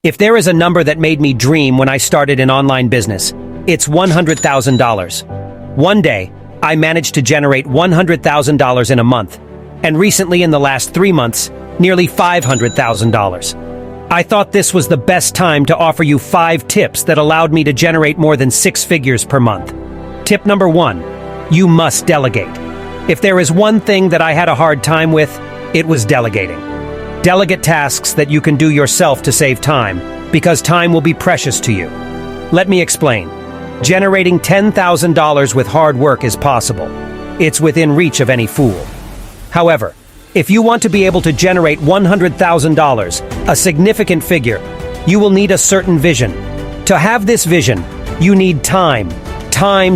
If there is a number that made me dream when I started an online business, it's $100,000. One day, I managed to generate $100,000 in a month, and recently in the last 3 months, nearly $500,000. I thought this was the best time to offer you 5 tips that allowed me to generate more than 6 figures per month. Tip number 1, you must delegate. If there is one thing that I had a hard time with, it was delegating. Delegate tasks that you can do yourself to save time, because time will be precious to you. Let me explain. Generating $10,000 with hard work is possible. It's within reach of any fool. However, if you want to be able to generate $100,000, a significant figure, you will need a certain vision. To have this vision, you need time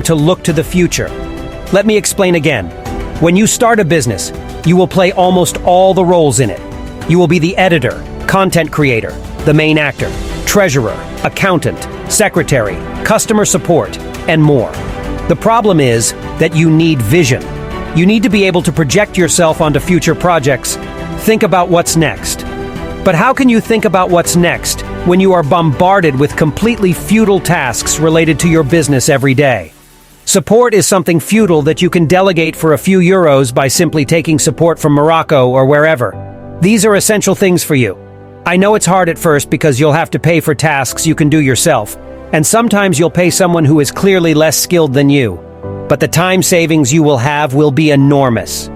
to look to the future. Let me explain again. When you start a business, you will play almost all the roles in it. You will be the editor, content creator, the main actor, treasurer, accountant, secretary, customer support, and more. The problem is that you need vision. You need to be able to project yourself onto future projects. Think about what's next. But how can you think about what's next when you are bombarded with completely futile tasks related to your business every day? Support is something futile that you can delegate for a few euros by simply taking support from Morocco or wherever. These are essential things for you. I know it's hard at first because you'll have to pay for tasks you can do yourself, and sometimes you'll pay someone who is clearly less skilled than you. But the time savings you will have will be enormous.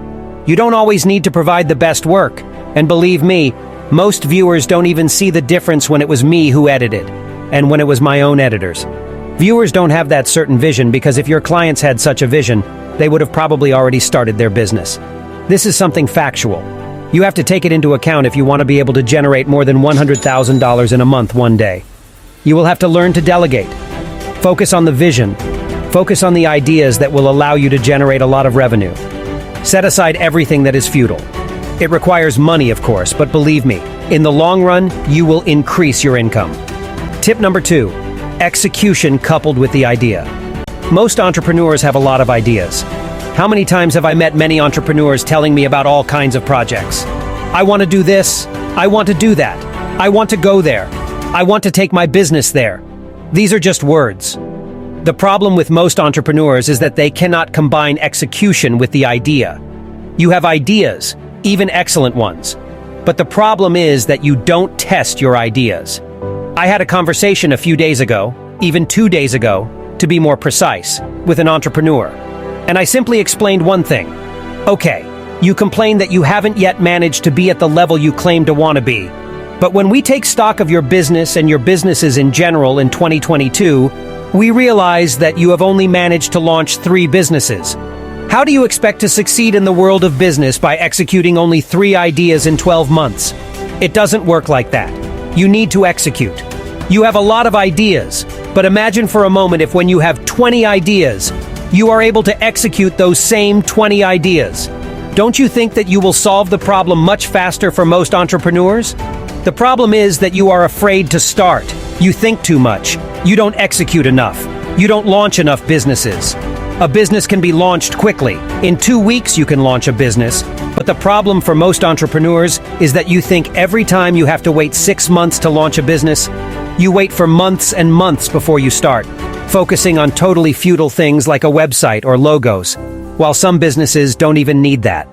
You don't always need to provide the best work, and believe me, most viewers don't even see the difference when it was me who edited, and when it was my own editors. Viewers don't have that certain vision because if your clients had such a vision, they would have probably already started their business. This is something factual. You have to take it into account if you want to be able to generate more than $100,000 in a month one day. You will have to learn to delegate. Focus on the vision. Focus on the ideas that will allow you to generate a lot of revenue. Set aside everything that is futile. It requires money, of course, but believe me, in the long run, you will increase your income. Tip number 2, execution coupled with the idea. Most entrepreneurs have a lot of ideas. How many times have I met many entrepreneurs telling me about all kinds of projects? I want to do this. I want to do that. I want to go there. I want to take my business there. These are just words. The problem with most entrepreneurs is that they cannot combine execution with the idea. You have ideas, even excellent ones. But the problem is that you don't test your ideas. I had a conversation a few days ago, even 2 days ago, to be more precise, with an entrepreneur. And I simply explained one thing. Okay, you complain that you haven't yet managed to be at the level you claim to want to be. But when we take stock of your business and your businesses in general in 2022, we realize that you have only managed to launch 3 businesses. How do you expect to succeed in the world of business by executing only 3 ideas in 12 months? It doesn't work like that. You need to execute. You have a lot of ideas, but imagine for a moment if when you have 20 ideas, you are able to execute those same 20 ideas. Don't you think that you will solve the problem much faster for most entrepreneurs? The problem is that you are afraid to start. You think too much. You don't execute enough. You don't launch enough businesses. A business can be launched quickly. In 2 weeks you can launch a business, but the problem for most entrepreneurs is that you think every time you have to wait 6 months to launch a business, you wait for months and months before you start, focusing on totally futile things like a website or logos, while some businesses don't even need that.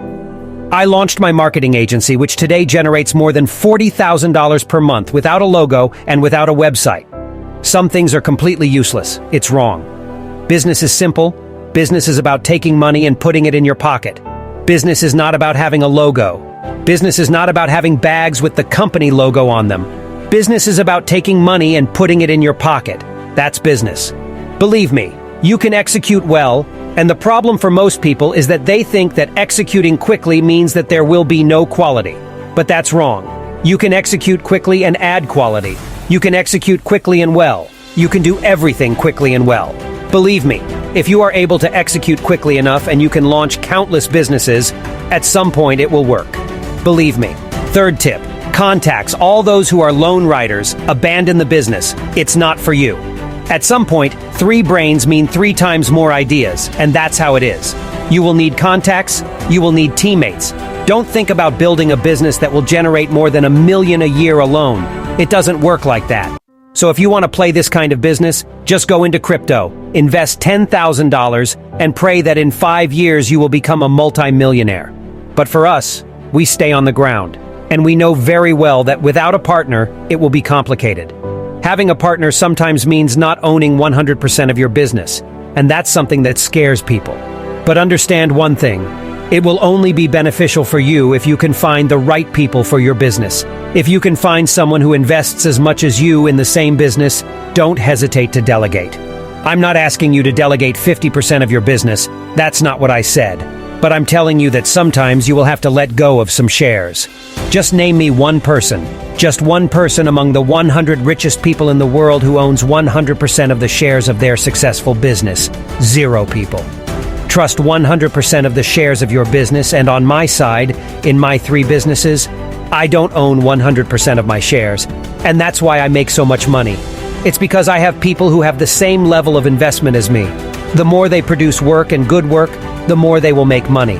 I launched my marketing agency, which today generates more than $40,000 per month without a logo and without a website. Some things are completely useless. It's wrong. Business is simple. Business is about taking money and putting it in your pocket. Business is not about having a logo. Business is not about having bags with the company logo on them. Business is about taking money and putting it in your pocket. That's business. Believe me, you can execute well, and the problem for most people is that they think that executing quickly means that there will be no quality. But that's wrong. You can execute quickly and add quality. You can execute quickly and well. You can do everything quickly and well. Believe me, if you are able to execute quickly enough and you can launch countless businesses, at some point it will work. Believe me. 3rd tip, contacts all those who are lone riders, abandon the business. It's not for you. At some point, 3 brains mean 3 times more ideas, and that's how it is. You will need contacts, you will need teammates. Don't think about building a business that will generate more than $1 million a year alone. It doesn't work like that. So if you want to play this kind of business, just go into crypto, invest $10,000, and pray that in 5 years you will become a multi-millionaire. But for us, we stay on the ground, and we know very well that without a partner, it will be complicated. Having a partner sometimes means not owning 100% of your business, and that's something that scares people. But understand one thing, it will only be beneficial for you if you can find the right people for your business. If you can find someone who invests as much as you in the same business, don't hesitate to delegate. I'm not asking you to delegate 50% of your business, that's not what I said. But I'm telling you that sometimes you will have to let go of some shares. Just name me one person, just one person among the 100 richest people in the world who owns 100% of the shares of their successful business. 0 people. Trust 100% of the shares of your business, and on my side, in my 3 businesses, I don't own 100% of my shares, and that's why I make so much money. It's because I have people who have the same level of investment as me. The more they produce work and good work, the more they will make money.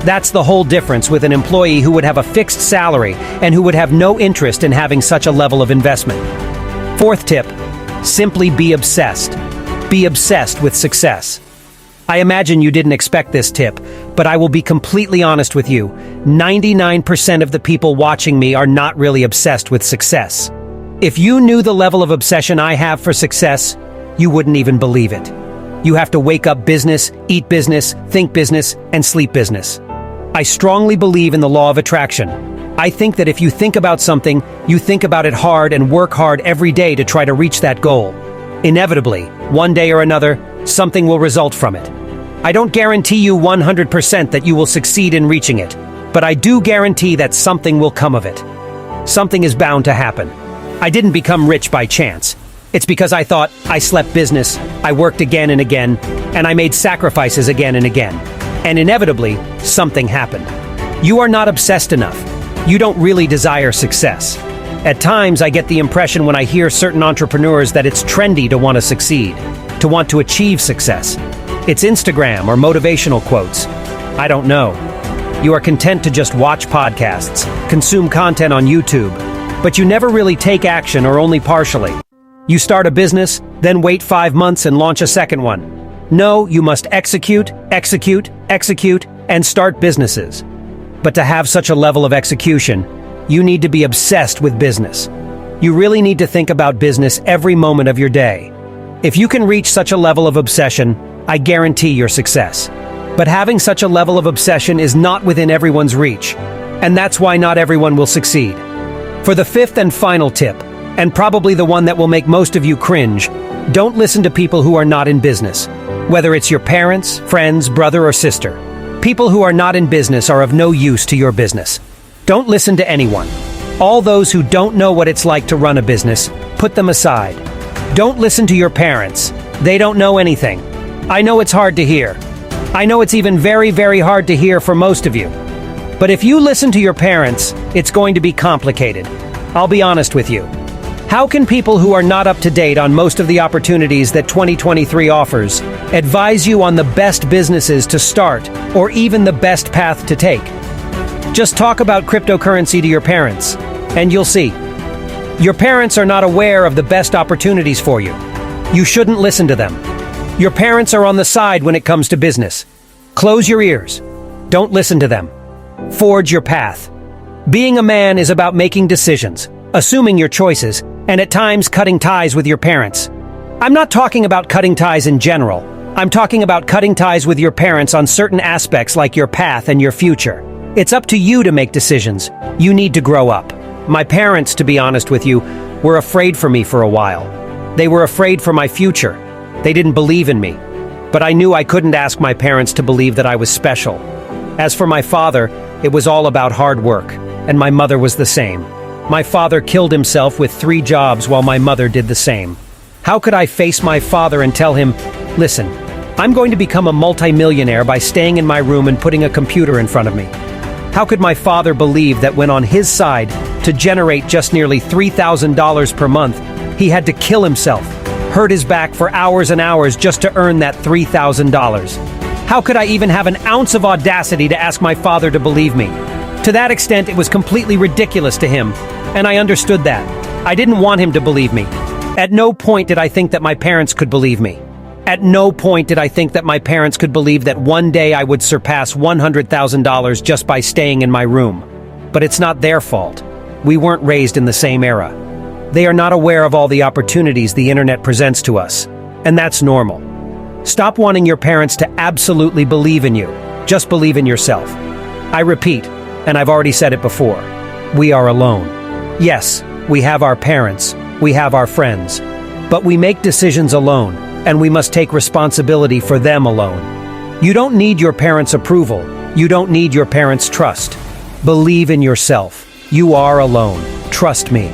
That's the whole difference with an employee who would have a fixed salary and who would have no interest in having such a level of investment. 4th tip, simply be obsessed. Be obsessed with success. I imagine you didn't expect this tip, but I will be completely honest with you. 99% of the people watching me are not really obsessed with success. If you knew the level of obsession I have for success, you wouldn't even believe it. You have to wake up business, eat business, think business, and sleep business. I strongly believe in the law of attraction. I think that if you think about something, you think about it hard and work hard every day to try to reach that goal. Inevitably, one day or another, something will result from it. I don't guarantee you 100% that you will succeed in reaching it, but I do guarantee that something will come of it. Something is bound to happen. I didn't become rich by chance. It's because I thought, I slept business, I worked again and again, and I made sacrifices again and again. And inevitably, something happened. You are not obsessed enough. You don't really desire success. At times, I get the impression when I hear certain entrepreneurs that it's trendy to want to succeed, to want to achieve success. It's Instagram or motivational quotes. I don't know. You are content to just watch podcasts, consume content on YouTube, but you never really take action or only partially. You start a business, then wait 5 months and launch a second one. No, you must execute, execute, execute, and start businesses. But to have such a level of execution, you need to be obsessed with business. You really need to think about business every moment of your day. If you can reach such a level of obsession, I guarantee your success. But having such a level of obsession is not within everyone's reach, and that's why not everyone will succeed. For the 5th and final tip, and probably the one that will make most of you cringe, don't listen to people who are not in business. Whether it's your parents, friends, brother, or sister. People who are not in business are of no use to your business. Don't listen to anyone. All those who don't know what it's like to run a business, put them aside. Don't listen to your parents. They don't know anything. I know it's hard to hear. I know it's even very, very hard to hear for most of you. But if you listen to your parents, it's going to be complicated. I'll be honest with you. How can people who are not up to date on most of the opportunities that 2023 offers advise you on the best businesses to start or even the best path to take? Just talk about cryptocurrency to your parents, and you'll see. Your parents are not aware of the best opportunities for you. You shouldn't listen to them. Your parents are on the side when it comes to business. Close your ears. Don't listen to them. Forge your path. Being a man is about making decisions, assuming your choices, and at times cutting ties with your parents. I'm not talking about cutting ties in general. I'm talking about cutting ties with your parents on certain aspects like your path and your future. It's up to you to make decisions. You need to grow up. My parents, to be honest with you, were afraid for me for a while. They were afraid for my future. They didn't believe in me. But I knew I couldn't ask my parents to believe that I was special. As for my father, it was all about hard work, and my mother was the same. My father killed himself with 3 jobs while my mother did the same. How could I face my father and tell him, listen, I'm going to become a multimillionaire by staying in my room and putting a computer in front of me? How could my father believe that when on his side, to generate just nearly $3,000 per month, he had to kill himself, hurt his back for hours and hours just to earn that $3,000? How could I even have an ounce of audacity to ask my father to believe me? To that extent, it was completely ridiculous to him, and I understood that. I didn't want him to believe me. At no point did I think that my parents could believe me. At no point did I think that my parents could believe that one day I would surpass $100,000 just by staying in my room. But it's not their fault. We weren't raised in the same era. They are not aware of all the opportunities the internet presents to us. And that's normal. Stop wanting your parents to absolutely believe in you. Just believe in yourself. I repeat, and I've already said it before, we are alone. Yes, we have our parents, we have our friends, but we make decisions alone, and we must take responsibility for them alone. You don't need your parents' approval. You don't need your parents' trust. Believe in yourself. You are alone. Trust me.